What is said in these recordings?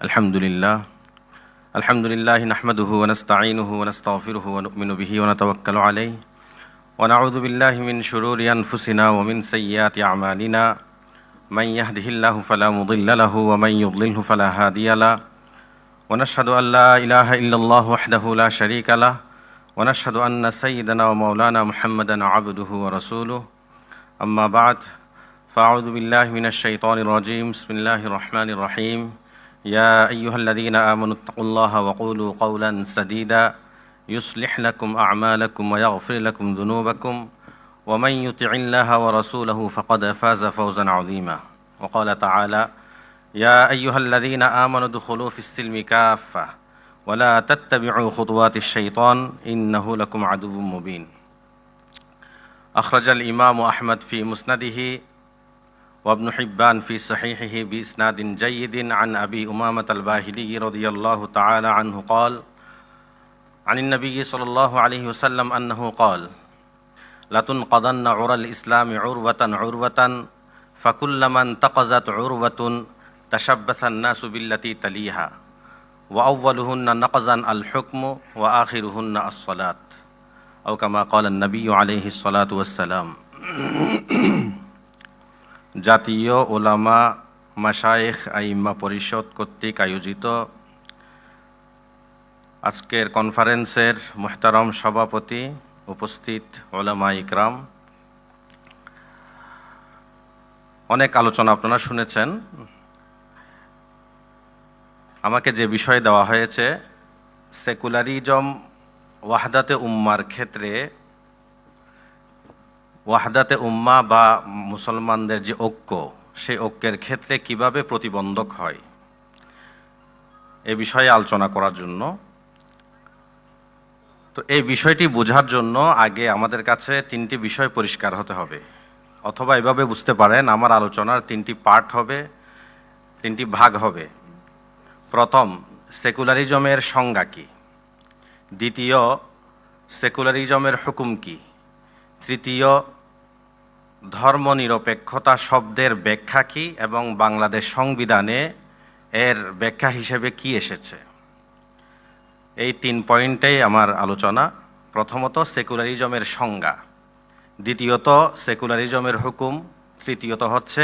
আলহামদুলিল্লাহ নাহমাদুহু ওয়া নাস্তাঈনুহু ওয়া নাস্তাগফিরুহু ওয়া নু'মিনু বিহি ওয়া নাতাওয়াক্কালু আলাইহি ওয়া নাউযু বিল্লাহি মিন শুরুরি আনফুসিনা ওয়া মিন সাইয়্যাতি আ'মালিনা মান ইয়াহদিহিল্লাহু ফালা মুদিল্লা লাহু ওয়া মান ইউদ্লিলহু ফালা হাদিয়া লাহু ওয়া নাশহাদু আন লা ইলাহা ইল্লাল্লাহু ওয়াহদাহু লা শারীকা লাহু ওয়া নাশহাদু আন্না সাইয়্যিদানা ওয়া মাওলানা মুহাম্মাদান আবদুহু ওয়া রাসূলুহু আম্মা বা'দ ফাআউযু বিল্লাহি মিনাশ শাইতানির রাজীম বিসমিল্লাহির রহমানির রহিম يا أيها الذين آمنوا اتقوا الله وقولوا قولا سديدا يصلح لكم أعمالكم ويغفر لكم ذنوبكم ومن يطع الله ورسوله فقد فاز فوزا عظيما وقال تعالى يا أيها الذين آمنوا ادخلوا في السلم كافة ولا تتبعوا خطوات الشيطان إنه لكم عدو مبين أخرج الإمام أحمد في مسنده وابن حبان في صحيحه بإسناد جيد عن أبي أمامة الباهلي رضي الله تعالى عنه قال عن النبي صلى الله عليه وسلم أنه قال لتنقضن عرى الإسلام عروة عروة فكلما انتقضت عروة تشبث الناس بالتي تليها وأولهن نقضا الحكم وآخرهن الصلاة أو كما قال النبي عليه الصلاة والسلام জাতীয় ওলামা মাশায়েখ আইম্মা পরিষদ কর্তৃক আয়োজিত আজকের কনফারেন্সের মুহতারম সভাপতি, উপস্থিত ওলামা ইকরাম, অনেক আলোচনা আপনারা শুনেছেন। আমাকে যে বিষয় দেওয়া হয়েছে, সেকুলারিজম ওয়াহদাতে উম্মার ক্ষেত্রে, ওয়াহদাতে উম্মা বা মুসলমানদের যে ঐক্য, সেই ঐক্যের ক্ষেত্রে কিভাবে প্রতিবন্ধক হয়, এ বিষয়ে আলোচনা করার জন্য। তো এই বিষয়টি বোঝার জন্য আগে আমাদের কাছে তিনটি বিষয় পরিষ্কার হতে হবে, অথবা এভাবে বুঝতে পারেন আমার আলোচনার তিনটি পার্ট হবে, তিনটি ভাগ হবে। প্রথম, সেকুলারিজমের সংজ্ঞা কী; দ্বিতীয়, সেকুলারিজমের হুকুম কী; তৃতীয়, ধর্মনিরপেক্ষতা শব্দের ব্যাখ্যা কী এবং বাংলাদেশ সংবিধানে এর ব্যাখ্যা হিসেবে কি এসেছে। এই তিন পয়েন্টেই আমার আলোচনা। প্রথমত সেকুলারিজমের সংজ্ঞা, দ্বিতীয়ত সেকুলারিজমের হুকুম, তৃতীয়ত হচ্ছে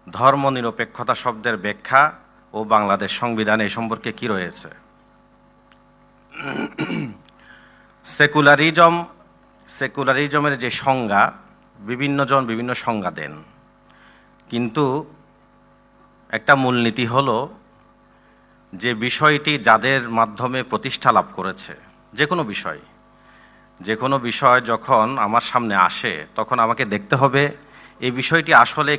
ধর্মনিরপেক্ষতা শব্দের ব্যাখ্যা ও বাংলাদেশ সংবিধানে এ সম্পর্কে কি রয়েছে। সেকুলারিজমের যে সংজ্ঞা, বিভিন্নজন বিভিন্ন সংজ্ঞা দেন, কিন্তু একটা মূলনীতি হলো যে বিষয়টি যাদের মাধ্যমে প্রতিষ্ঠা লাভ করেছে, যে কোনো বিষয় যখন আমার সামনে আসে, তখন আমাকে দেখতে হবে এই বিষয়টি আসলে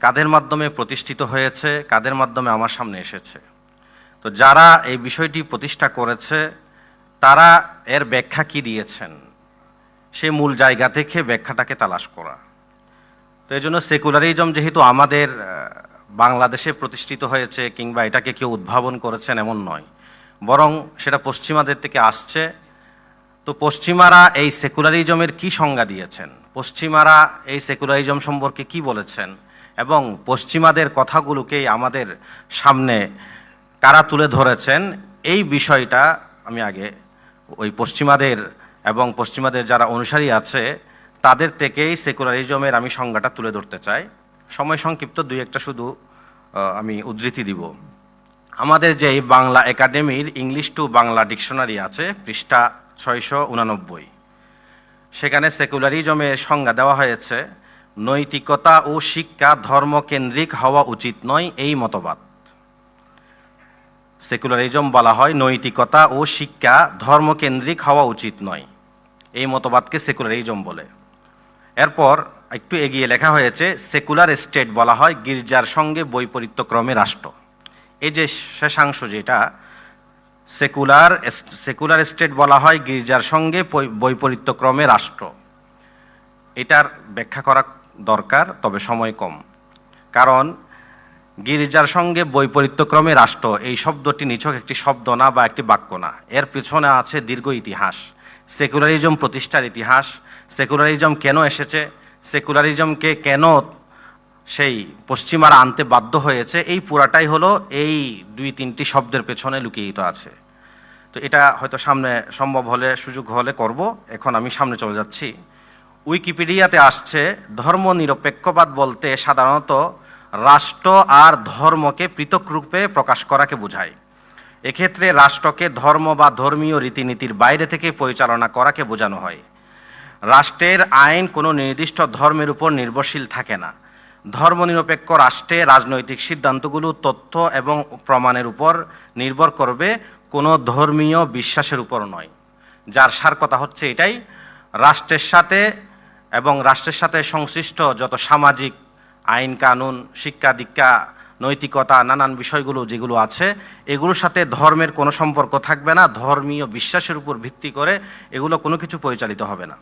কাদের মাধ্যমে প্রতিষ্ঠিত হয়েছে, কাদের মাধ্যমে আমার সামনে এসেছে। তো যারা এই বিষয়টি প্রতিষ্ঠা করেছে তারা এর ব্যাখ্যা কি দিয়েছেন, সে মূল জায়গা থেকে ব্যাখ্যাটাকে তালাশ করা। তো এই জন্য সেকুলারিজম যেহেতু আমাদের বাংলাদেশে প্রতিষ্ঠিত হয়েছে, কিংবা এটাকে কেউ উদ্ভাবন করেছেন এমন নয়, বরং সেটা পশ্চিমাদের থেকে আসছে। তো পশ্চিমারা এই সেকুলারিজমের কি সংজ্ঞা দিয়েছেন, পশ্চিমারা এই সেকুলারিজম সম্পর্কে কি বলেছেন, এবং পশ্চিমাদের কথাগুলোকেই আমাদের সামনে কারা তুলে ধরেছেন, এই বিষয়টা আমি আগে ওই পশ্চিমাদের এবং পশ্চিমাদের যারা অনুসারী আছে তাদের থেকেই সেকুলারিজমের আমি সংজ্ঞাটা তুলে ধরতে চাই। সময় সংক্ষিপ্ত, দুই একটা শুধু আমি উদ্ধৃতি দিব। আমাদের যে বাংলা একাডেমির ইংলিশ টু বাংলা ডিকশনারি আছে, পৃষ্ঠা 689, সেখানে সেকুলারিজমের সংজ্ঞা দেওয়া হয়েছে: নৈতিকতা ও শিক্ষা ধর্মকেন্দ্রিক হওয়া উচিত নয়, এই মতবাদ। সেকুলারিজম বলা হয় নৈতিকতা ও শিক্ষা ধর্মকেন্দ্রিক হওয়া উচিত নয়, এই মতবাদকে সেকুলারিজম বলে। এরপর একটু এগিয়ে লেখা হয়েছে সেকুলার স্টেট বলা হয় গির্জার সঙ্গে বৈপরীত্যক্রমে রাষ্ট্র। এই যে শেষাংশ, যেটা সেকুলার স্টেট বলা হয় গির্জার সঙ্গে বৈপরীত্যক্রমে রাষ্ট্র, এটার ব্যাখ্যা করা দরকার, তবে সময় কম। কারণ গির্জার সঙ্গে বৈপরীত্যক্রমে রাষ্ট্র এই শব্দটি নিছক একটি শব্দ না বা একটি বাক্য না, এর পিছনে আছে দীর্ঘ ইতিহাস, সেকুলারিজম প্রতিষ্ঠার ইতিহাস, সেকুলারিজম কেন এসেছে, সেকুলারিজমকে কেন সেই পশ্চিমারা আনতে বাধ্য হয়েছে, এই পুরাটাই হলো এই 2-3টি শব্দের পেছনে লুকিয়ে আছে। তো এটা হয়তো সামনে সম্ভব হলে, সুযোগ হলে করব। এখন আমি সামনে চলে যাচ্ছি। উইকিপিডিয়াতে আসছে, ধর্মনিরপেক্ষবাদ বলতে সাধারণত রাষ্ট্র আর ধর্মকে পৃথক রূপে প্রকাশ করাকে বোঝায়। এক্ষেত্রে রাষ্ট্রকে ধর্ম বা ধর্মীয় রীতিনীতির বাইরে থেকে পরিচালনা করাকে বোঝানো হয়। রাষ্ট্রের আইন কোনো নির্দিষ্ট ধর্মের উপর নির্ভরশীল থাকে না। ধর্মনিরপেক্ষ রাষ্ট্রে রাজনৈতিক সিদ্ধান্তগুলো তথ্য এবং প্রমাণের উপর নির্ভর করবে, কোনো ধর্মীয় বিশ্বাসের উপর নয়। যার সার কথা হচ্ছে এটাই, রাষ্ট্রের সাথে এবং রাষ্ট্রের সাথে সংশ্লিষ্ট যত সামাজিক আইন কানুন, শিক্ষা দীক্ষা, নৈতিকতা, নানান বিষয়গুলো যেগুলো আছে, এগুলোর সাথে ধর্মের কোনো সম্পর্ক থাকবে না। ধর্মীয় বিশ্বাসের উপর ভিত্তি করে এগুলো কোনো কিছু পরিচালিত হবে না।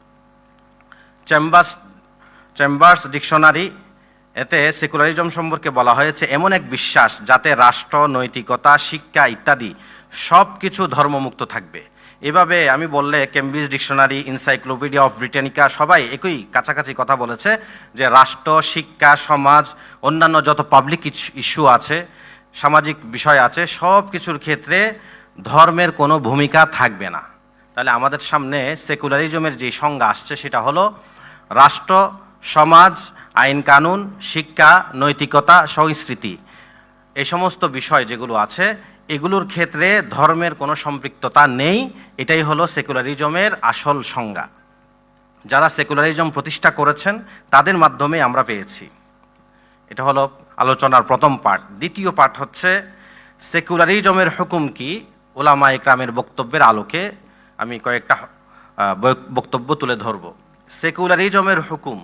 চেম্বার্স ডিকশনারি এতে সেকুলারিজম সম্পর্কে বলা হয়েছে এমন এক বিশ্বাস যাতে রাষ্ট্র, নৈতিকতা, শিক্ষা ইত্যাদি সব কিছু ধর্মমুক্ত থাকবে। এভাবে আমি বললে Cambridge dictionary, encyclopedia of Britannica সবাই একই কাছাকাছি কথা বলেছে যে রাষ্ট্র, শিক্ষা, সমাজ, অন্যান্য যত পাবলিক ইস্যু আছে, সামাজিক বিষয় আছে, সব কিছুর ক্ষেত্রে ধর্মের কোনো ভূমিকা থাকবে না। তাহলে আমাদের সামনে সেকুলারিজমের যে সংজ্ঞা আসছে সেটা হলো রাষ্ট্র, সমাজ, আইন কানুন, শিক্ষা, নৈতিকতা, সংস্কৃতি, এই সমস্ত বিষয় যেগুলো আছে এগুলোর ক্ষেত্রে ধর্মের কোনো সম্পৃক্ততা নেই। এটাই হলো সেকুলারিজমের আসল সংজ্ঞা। যারা সেকুলারিজম প্রতিষ্ঠা করেছেন তাদের মাধ্যমে আমরা পেয়েছি। এটা হলো আলোচনার প্রথম পার্ট। দ্বিতীয় পার্ট হচ্ছে সেকুলারিজমের হুকুম কি, ওলামা ইকরামের বক্তব্যের আলোকে আমি কয়েকটা বক্তব্য তুলে ধরব। সেকুলারিজমের হুকুম,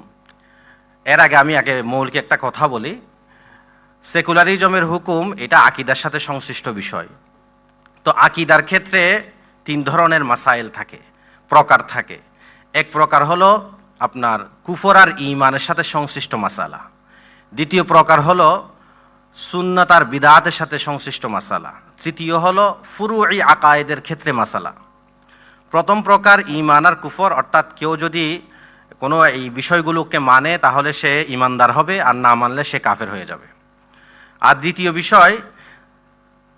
এর আগে আমি মৌলিক একটা কথা বলি। সেকুলারিজমের হুকুম এটা আকীদার সাথে সংশ্লিষ্ট বিষয়। তো আকীদার ক্ষেত্রে 3 ধরনের মাসাইল থাকে, প্রকার থাকে। এক প্রকার হলো আপনার কুফর আর ঈমানের সাথে সংশ্লিষ্ট মাসালা। দ্বিতীয় প্রকার হলো সুন্নাত আর বিদআতের সাথে সংশ্লিষ্ট মাসালা। তৃতীয় হলো ফুরুঈ আকায়েদের ক্ষেত্রে মাসালা। প্রথম প্রকার ঈমান আর কুফর, অর্থাৎ কেউ যদি কোনো এই বিষয়গুলোকে মানে তাহলে সে ঈমানদার হবে, আর না মানলে সে কাফের হয়ে যাবে। আর দ্বিতীয় বিষয়,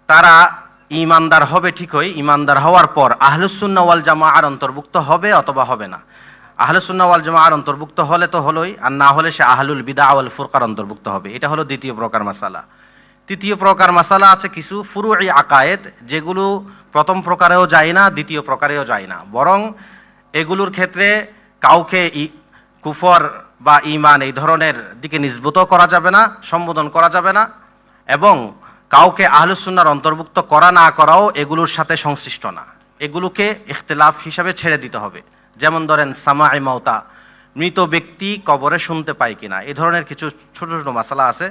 তারা ঈমানদার হবে ঠিকই, ঈমানদার হওয়ার পর আহলুস সুন্নাহ ওয়াল জামাআর অন্তর্ভুক্ত হবে অথবা হবে না। আহলুস সুন্নাহ ওয়াল জামাআর অন্তর্ভুক্ত হলে তো হলোই, আর না হলে সে আহলুল বিদআ ওয়াল ফুরকার অন্তর্ভুক্ত হবে। এটা হলো দ্বিতীয় প্রকার মাসালা। তৃতীয় প্রকার মাসালা আছে কিছু ফুরুঈ আকায়েদ, যেগুলো প্রথম প্রকারেও যায় না, দ্বিতীয় প্রকারেও যায় না, বরং এগুলোর ক্ষেত্রে কাউকে কুফর বা ঈমান এই ধরনের দিকে নিসবত করা যাবে না, সম্বোধন করা যাবে না, এবং কাউকে আহলুস সুন্নাহর অন্তর্ভুক্ত করা না করাও এগুলোর সাথে সংশ্লিষ্ট না। এগুলোকে ইখতিলাফ হিসাবে ছেড়ে দিতে হবে। যেমন ধরেন সামাঈ মাউতা, মৃত ব্যক্তি কবরে শুনতে পায় কিনা, এই ধরনের কিছু ছোট ছোট মাসালা আছে,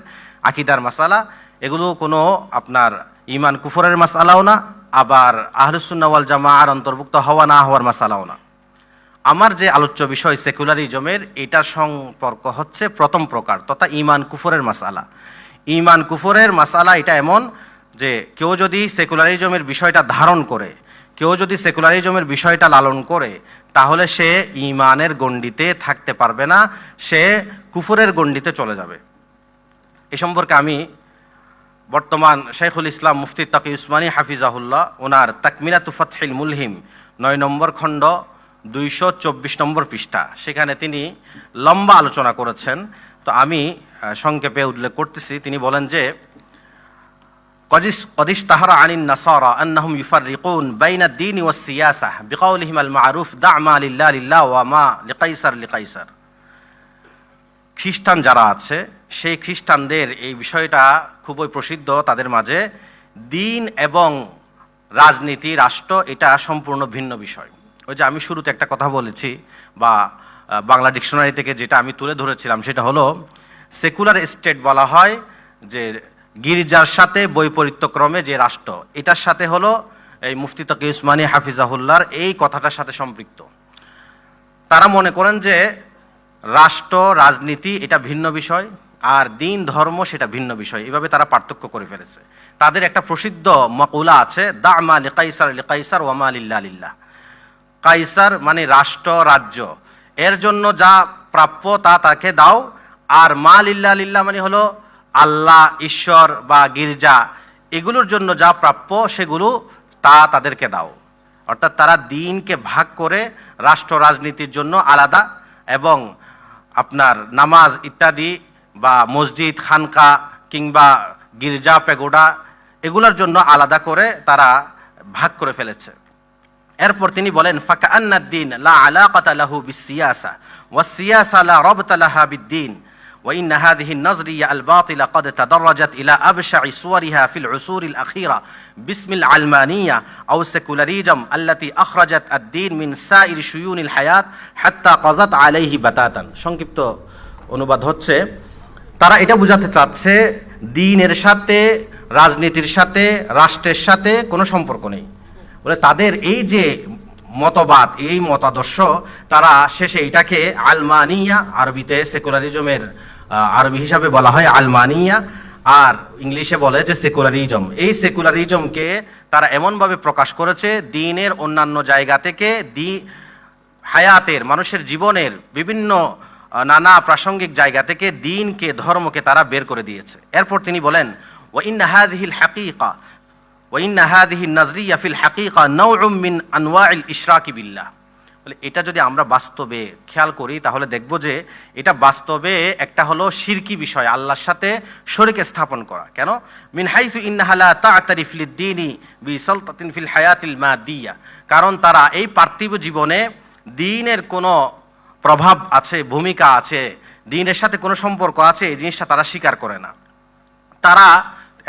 আকীদার মাসালা। এগুলো কোনো আপনার ঈমান কুফরের মাসালাও না, আবার আহলুস সুন্নাহ ওয়াল জামাআর অন্তর্ভুক্ত হওয়া না হওয়ার মাসালাও না। আমার যে আলোচ্য বিষয় সেকুলারিজমের, এটার সম্পর্ক হচ্ছে প্রথম প্রকার তথা ঈমান কুফরের মাসালা। ঈমান কুফরের মাসালা এটা এমন যে কেউ যদি সেকুলারিজমের বিষয়টা ধারণ করে, কেউ যদি সেকুলারিজমের বিষয়টা লালন করে, তাহলে সে ঈমানের গণ্ডিতে থাকতে পারবে না, সে কুফরের গণ্ডিতে চলে যাবে। এ সম্পর্কে আমি বর্তমান শাইখুল ইসলাম মুফতি তাকি উসমানী হাফিজাহুল্লাহ ওনার তাকমিলাতু ফাতহিল মুলহিম 9 নম্বর খণ্ড 224 নম্বর পৃষ্ঠা, সেখানে তিনি লম্বা আলোচনা করেছেন। তো আমি সংক্ষেপে উল্লেখ করতেছি। তিনি বলেন যে কদিস তাহারা আনিন নাসারা আন্নাহুম ইউফাররিকুন বাইনা দ্বীন ওয়াস সিয়াসা বিকাউলিহিম আল মারুফ দা মা লিল্লাহ লিল্লাহ ওয়া মা লিকাইসার লিকাইসার। খ্রিস্টান যারা আছে সেই খ্রিস্টানদের এই বিষয়টা খুবই প্রসিদ্ধ তাদের মাঝে, দ্বীন এবং রাজনীতি, রাষ্ট্র এটা সম্পূর্ণ ভিন্ন বিষয়। ওই যে আমি শুরুতে একটা কথা বলেছি বা বাংলা ডিকশনারি থেকে যেটা আমি তুলে ধরেছিলাম, সেটা হলো সেকুলার স্টেট বলা হয় যে গির্জার সাথে বৈপরীত্যক্রমে যে রাষ্ট্র, এটার সাথে হলো এই মুফতি তাকি উসমানী হাফিজাহুল্লাহর এই কথাটার সাথে সম্পৃক্ত। তারা মনে করেন যে রাষ্ট্র রাজনীতি এটা ভিন্ন বিষয়, আর দ্বীন ধর্ম সেটা ভিন্ন বিষয়। এভাবে তারা পার্থক্য করে ফেলেছে। তাদের একটা প্রসিদ্ধ মাকুলা আছে, দা মা লিকাইসার লিকাইসার ওয়া মা লিল্লাহ লিল্লাহ। কাইসার মানে রাষ্ট্র, রাজ্য, এর জন্য যা প্রাপ্য তা তাকে দাও, আর মা লিল্লাহ, লিল্লাহ মানে হলো আল্লাহ, ঈশ্বর বা গির্জা, এগুলোর জন্য যা প্রাপ্য সেগুলো তাদেরকে দাও। অর্থাৎ তারা দিনকে ভাগ করে রাষ্ট্র রাজনীতির জন্য আলাদা, এবং আপনার নামাজ ইত্যাদি বা মসজিদ, খানকা কিংবা গির্জা, পেগোডা এগুলোর জন্য আলাদা করে তারা ভাগ করে ফেলেছে। এরপর তিনি বলেন ফাকাআন্নাদ দ্বীন লা আলাকাতা লাহু বিস-সিয়াসা ওয়াস-সিয়াসা লা রাবতা লাহা বিদ-দ্বীন ওয়া ইন্না হাযিহি আন-নাযরিয়া আল-বাতিলা ক্বাদ তাদাররাজাত ইলা আবশা'i সুওয়ারিহা ফিল উসুর আল-আখিরা বিসমিল আলমানিয়া আও সেকুলারিজম আল্লাতী আখরাজাত আদ-দ্বীন মিন সাইরি শুয়ুনিল হায়াত হাত্তা কাযাত আলাইহি বাতাতান। সংক্ষিপ্ত অনুবাদ হচ্ছে, তারা এটা বোঝাতে চাচ্ছে দ্বীনের সাথে, রাজনীতির সাথে, রাষ্ট্রের সাথে কোনো সম্পর্ক নেই। বলে তাদের এই যে মতবাদ, এই মতাদর্শ, তারা শেষে এটাকে আলমানিয়া, আরবিতে সেকুলারিজমের আরবি হিসাবে বলা হয় আলমানিয়া, আর ইংলিশে বলে যে সেকুলারিজম। এই সেকুলারিজমকে তারা এমনভাবে প্রকাশ করেছে দ্বীনের অন্যান্য জায়গা থেকে, হায়াতের, মানুষের জীবনের বিভিন্ন নানা প্রাসঙ্গিক জায়গা থেকে দ্বীনকে, ধর্মকে তারা বের করে দিয়েছে। এরপর তিনি বলেন ওয়া ইন্না হাযিহিল হাকীকা ওয়া ইন্না হাযিহিন নাযরিয়া ফিল হাকীকা নাওউম মিন আনওয়াইল ইশরাকি বিল্লাহ। বলে এটা যদি আমরা বাস্তবে খেয়াল করি তাহলে দেখব যে এটা বাস্তবে একটা হলো শিরকি বিষয়, আল্লাহর সাথে শরীক স্থাপন করা। কেন? মিন হাইসু ইন্নাহা লা তা'তারিফ লিদ-দীনি বিসালতাতিন ফিল হায়াতিল মাদিয়া, কারণ তারা এই পার্থিব জীবনে দ্বীনের কোনো প্রভাব আছে, ভূমিকা আছে, দ্বীনের সাথে কোনো সম্পর্ক আছে, এই জিনিসটা তারা স্বীকার করে না। তারা,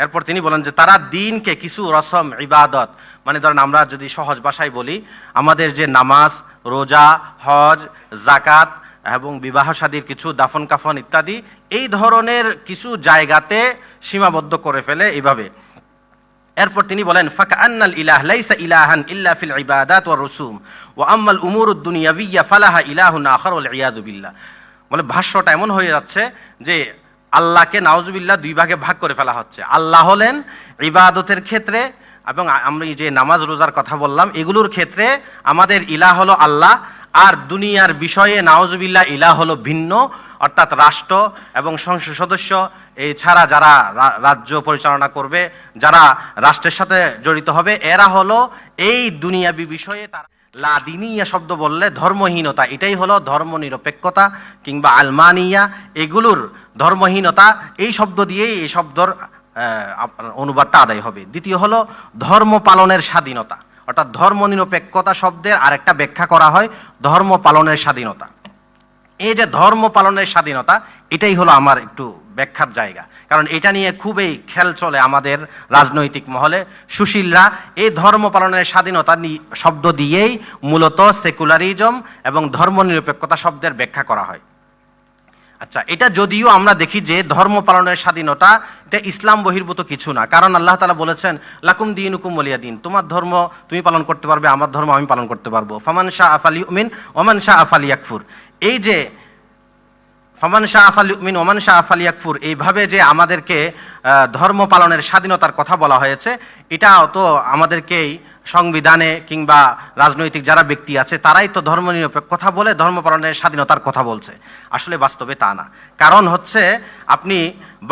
এরপর তিনি বলেন যে তারা দ্বীনকে কিছু রসম, ইবাদত, মানে ধরেন আমরা যদি সহজ ভাষায় বলি, আমাদের যে নামাজ, রোজা, হজ, যাকাত এবং বিবাহ শাদীর কিছু দাফন কাফন ইত্যাদি, এই ধরনের কিছু জায়গাতে সীমাবদ্ধ করে ফেলে এইভাবে। এরপর তিনি বলেন ফাকাআন্নাল ইলাহ লাইসা ইলাহান ইল্লা ফিল ইবাদাত ওয়ার রুসুম ওয়া আম্মাল উমুরুদ দুনিয়াবিয়্যা ফালাহা ইলাহুন আখার ওয়াল ইয়াযু বিল্লাহ। বলে ভাষ্যটা এমন হয়ে যাচ্ছে যে আল্লাহকে নাউজুবিল্লাহ দুই ভাগে ভাগ করে ফেলা হচ্ছে। আল্লাহ হলেন ইবাদতের ক্ষেত্রে, এবং আমরা যে নামাজ রোজার কথা বললাম এগুলোর ক্ষেত্রে আমাদের ইলাহ হলো আল্লাহ, আর দুনিয়ার বিষয়ে নাউজুবিল্লাহ ইলাহ হলো ভিন্ন, অর্থাৎ রাষ্ট্র এবং সংসদ সদস্য, এছাড়া যারা রাজ্য পরিচালনা করবে, যারা রাষ্ট্রের সাথে জড়িত হবে, এরা হলো এই দুনিয়াবি বিষয়ে তারা লাদিনিয়া শব্দ বললে ধর্মহীনতা, এটাই হলো ধর্মনিরপেক্ষতা কিংবা আলমানিয়া, এগুলোর ধর্মহীনতা, এই শব্দ দিয়েই এই শব্দর অনুবাদটা আদায় হবে। দ্বিতীয় হলো ধর্ম পালনের স্বাধীনতা, অর্থাৎ ধর্মনিরপেক্ষতা শব্দের আরেকটা ব্যাখ্যা করা হয় ধর্ম পালনের স্বাধীনতা। এই যে ধর্ম পালনের স্বাধীনতা, এটাই হলো আমার একটু ব্যাখ্যার জায়গা, কারণ এটা নিয়ে খুবই খেল চলে আমাদের রাজনৈতিক মহলে। সুশীলরা এই ধর্ম পালনের স্বাধীনতা শব্দ দিয়েই মূলত সেকুলারিজম এবং ধর্মনিরপেক্ষতা শব্দের ব্যাখ্যা করা হয়। আচ্ছা, এটা যদিও আমরা দেখি যে ধর্ম পালনের স্বাধীনতা এটা ইসলাম বহির্ভূত কিছু না, কারণ আল্লাহ তাআলা বলেছেন লাকুম দীনুকুম ওয়ালিয়া দীন, তোমার ধর্ম তুমি পালন করতে পারবে, আমার ধর্ম আমি পালন করতে পারবো। ফামান শাআ ফালিউমিন ওয়া মান শাআ ফালিয়াকফুর, এই যে ফামান শাআ ফালিউমিন ওয়া মান শাআ ফালিয়াকফুর, এইভাবে যে আমাদেরকে ধর্ম পালনের স্বাধীনতার কথা বলা হয়েছে, এটাও তো আমাদেরকেই সংবিধানে কিংবা রাজনৈতিক যারা ব্যক্তি আছে তারাই তো ধর্মনিরপেক্ষ কথা বলে ধর্ম পালনের স্বাধীনতার কথা বলছে। আসলে বাস্তবে তা না। কারণ হচ্ছে আপনি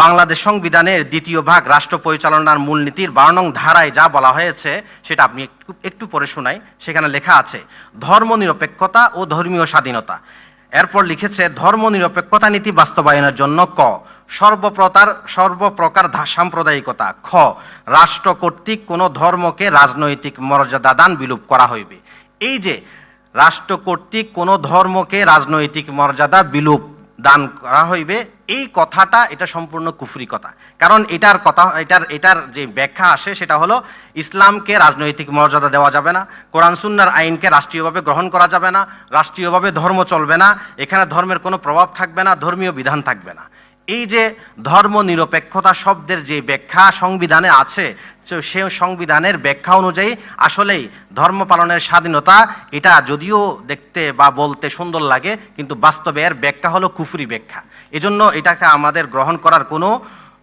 বাংলাদেশ সংবিধানের ২য় ভাগ রাষ্ট্র পরিচালনার মূলনীতির ১২ নং ধারায় যা বলা হয়েছে সেটা আপনি একটু পড়ে শোনাই। সেখানে লেখা আছে ধর্মনিরপেক্ষতা ও ধর্মীয় স্বাধীনতা। এরপর লিখেছে ধর্মনিরপেক্ষতা নীতি বাস্তবায়নের জন্য ক সর্বপ্রকার সাম্প্রদায়িকতা, খ রাষ্ট্র কর্তৃক কোনো ধর্মকে রাজনৈতিক মর্যাদা দান বিলোপ করা হইবে। এই যে রাষ্ট্র কর্তৃক কোনো ধর্মকে রাজনৈতিক মর্যাদা বিলোপ দান করা হইবে, এই কথাটা এটা সম্পূর্ণ কুফরি কথা। কারণ এটার যে ব্যাখ্যা আসে সেটা হলো ইসলামকে রাজনৈতিক মর্যাদা দেওয়া যাবে না, কোরআন সুন্নাহর আইনকে রাষ্ট্রীয়ভাবে গ্রহণ করা যাবে না, রাষ্ট্রীয়ভাবে ধর্ম চলবে না, এখানে ধর্মের কোনো প্রভাব থাকবে না, ধর্মীয় বিধান থাকবে না। এই যে ধর্মনিরপেক্ষতা শব্দের যে ব্যাখ্যা সংবিধানে আছে, সে সংবিধানের ব্যাখ্যা অনুযায়ী আসলেই ধর্ম পালনের স্বাধীনতা, এটা যদিও দেখতে বা বলতে সুন্দর লাগে কিন্তু বাস্তবে এর ব্যাখ্যা হলো কুফরি ব্যাখ্যা। এজন্য এটাকে আমাদের গ্রহণ করার কোনো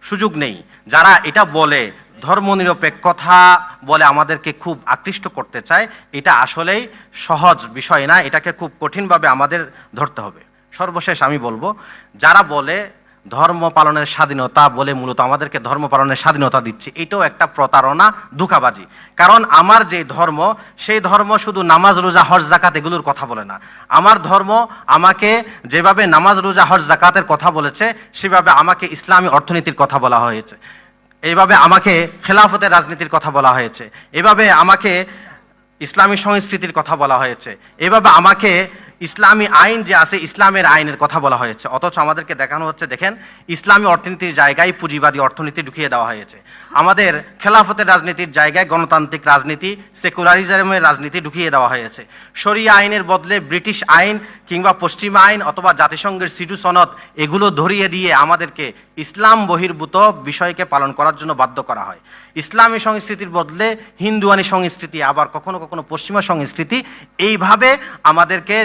সুযোগ নেই। যারা এটা বলে ধর্মনিরপেক্ষতা বলে আমাদেরকে খুব আকৃষ্ট করতে চায়, এটা আসলেই সহজ বিষয় না, এটাকে খুব কঠিনভাবে আমাদের ধরতে হবে। সর্বশেষ আমি বলবো, যারা বলে ধর্ম পালনের স্বাধীনতা বলে মূলত আমাদেরকে ধর্ম পালনের স্বাধীনতা দিচ্ছে, এটাও একটা প্রতারণা, ধোঁকাবাজি। কারণ আমার যে ধর্ম, সেই ধর্ম শুধু নামাজ রোজা হজ জাকাত এগুলোর কথা বলে না। আমার ধর্ম আমাকে যেভাবে নামাজ রোজা হজ জাকাতের কথা বলেছে, সেভাবে আমাকে ইসলামী অর্থনীতির কথা বলা হয়েছে, এইভাবে আমাকে খেলাফতের রাজনীতির কথা বলা হয়েছে, এভাবে আমাকে ইসলামী সংস্কৃতির কথা বলা হয়েছে, এভাবে আমাকে ইসলামী আইন যে আছে ইসলামের আইনের কথা বলা হয়েছে। অথচ আমাদেরকে দেখানো হচ্ছে, দেখেন, ইসলামী অর্থনীতির জায়গায় পুঁজিবাদী অর্থনীতি ঢুকিয়ে দেওয়া হয়েছে। আমাদের খেলাফতের রাজনীতির জায়গায় গণতান্ত্রিক রাজনীতি, সেকুলারিজমের রাজনীতি ঢুকিয়ে দেওয়া হয়েছে। শরিয়া আইনের বদলে ব্রিটিশ আইন কিংবা পশ্চিমা আইন অথবা জাতিসংঘের সিটু সনদ এগুলো ধরিয়ে দিয়ে আমাদেরকে ইসলাম বহির্ভূত বিষয়কে পালন করার জন্য বাধ্য করা হয়। ইসলামী সংস্কৃতির বদলে হিন্দুয়ানি সংস্কৃতি, আবার কখনো কখনো পশ্চিমা সংস্কৃতি, এইভাবে আমাদেরকে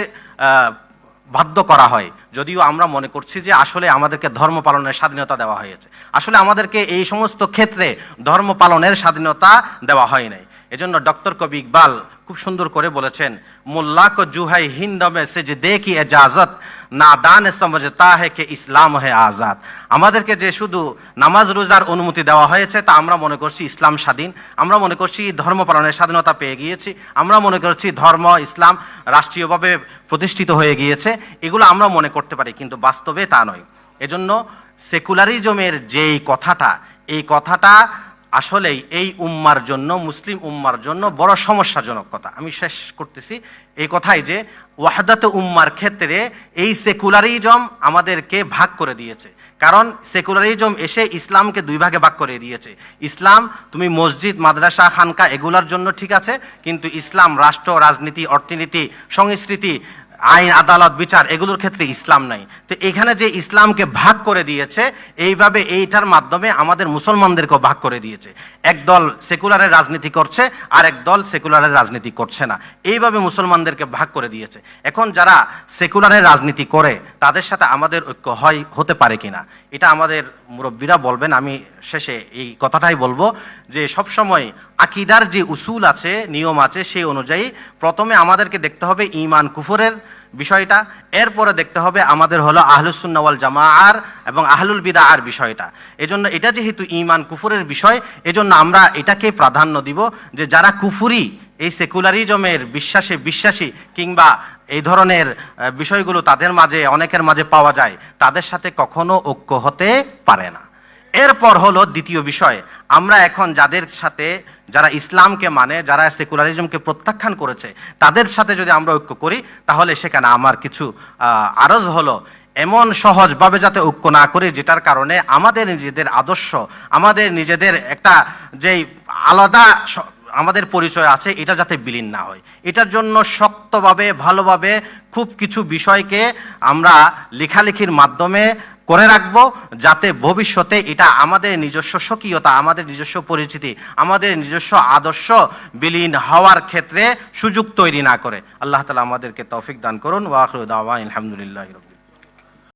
বাধ্য করা হয়। যদিও আমরা মনে করছি যে আসলে আমাদেরকে ধর্ম পালনের স্বাধীনতা দেওয়া হয়েছে, আসলে আমাদেরকে এই সমস্ত ক্ষেত্রে ধর্ম পালনের স্বাধীনতা দেওয়া হয় নাই। এজন্য ডক্টর কবি ইকবাল খুব সুন্দর করে বলেছেন, মোল্লা কো জুহাই হিন্দ মে সেজদে কি ইজাজত, নাদান সমঝতা হে কে ইসলাম হে আজাদ। আমাদেরকে যে শুধু নামাজ রোজার অনুমতি দেওয়া হয়েছে, তা আমরা মনে করছি ইসলাম স্বাধীন, আমরা মনে করছি ধর্ম পালনের স্বাধীনতা পেয়ে গিয়েছি, আমরা মনে করছি ধর্ম ইসলাম রাষ্ট্রীয়ভাবে প্রতিষ্ঠিত হয়ে গিয়েছে, এগুলো আমরা মনে করতে পারি, কিন্তু বাস্তবে তা নয়। এজন্য সেকুলারিজমের যেই কথাটা, এই কথাটা আসলেই এই উম্মার জন্য, মুসলিম উম্মার জন্য বড় সমস্যাজনক কথা। আমি শেষ করতেছি এই কথাই যে ওয়াহদাতে উম্মার ক্ষেত্রে এই সেকুলারিজম আমাদেরকে ভাগ করে দিয়েছে। কারণ সেকুলারিজম এসে ইসলামকে দুই ভাগে ভাগ করে দিয়েছে। ইসলাম তুমি মসজিদ, মাদ্রাসা, খানকা এগুলোর জন্য ঠিক আছে, কিন্তু ইসলাম রাষ্ট্র, রাজনীতি, অর্থনীতি, সংস্কৃতি, আইন, আদালত, বিচার এগুলোর ক্ষেত্রে ইসলাম নাই। তো এখানে যে ইসলামকে ভাগ করে দিয়েছে, এইভাবে এইটার মাধ্যমে আমাদের মুসলমানদেরকেও ভাগ করে দিয়েছে। একদল সেকুলারের রাজনীতি করছে, আর একদল সেকুলারের রাজনীতি করছে না, এইভাবে মুসলমানদেরকে ভাগ করে দিয়েছে। এখন যারা সেকুলারের রাজনীতি করে তাদের সাথে আমাদের ঐক্য হতে পারে কিনা, এটা আমাদের মুরব্বীরা বলবেন। আমি শেষে এই কথাটাই বলবো যে সবসময় আকিদার যে উসুল আছে, নিয়ম আছে, সেই অনুযায়ী প্রথমে আমাদেরকে দেখতে হবে ঈমান কুফরের বিষয়টা, এরপরে দেখতে হবে আমাদের হলো আহলুস সুন্নাহ ওয়াল জামাআর এবং আহলুল বিদআর বিষয়টা। এজন্য এটা যেহেতু ঈমান কুফরের বিষয়, এজন্য আমরা এটাকে প্রাধান্য দিব যে যারা কুফরি, এই সেকুলারিজমের বিশ্বাসী কিংবা এই ধরনের বিষয়গুলো তাদের মাঝে, অনেকের মাঝে পাওয়া যায়, তাদের সাথে কখনো ঐক্য হতে পারে না। এরপর হলো দ্বিতীয় বিষয়, আমরা এখন যাদের সাথে, যারা ইসলামকে মানে, যারা সেকুলারিজমকে প্রত্যাখ্যান করেছে, তাদের সাথে যদি আমরা ঐক্য করি, তাহলে সেখানে আমার কিছু আরজ হলো, এমন সহজভাবে যাতে ঐক্য না করি যেটার কারণে আমাদের নিজেদের আদর্শ, আমাদের নিজেদের একটা যেই আলাদা আমাদের পরিচয় আছে, এটা যাতে বিলীন না হয়। এটার জন্য শক্তভাবে, ভালোভাবে খুব কিছু বিষয়কে আমরা লেখালেখির মাধ্যমে করে রাখবো, যাতে ভবিষ্যতে এটা আমাদের নিজস্ব স্বকীয়তা, আমাদের নিজস্ব পরিচিতি, আমাদের নিজস্ব আদর্শ বিলীন হওয়ার ক্ষেত্রে সুযোগ তৈরি না করে। আল্লাহ তাআলা আমাদেরকে তৌফিক দান করুন। ওয়া আখিরু দাওয়ানা আলহামদুলিল্লাহি রাব্বিল আলামিন।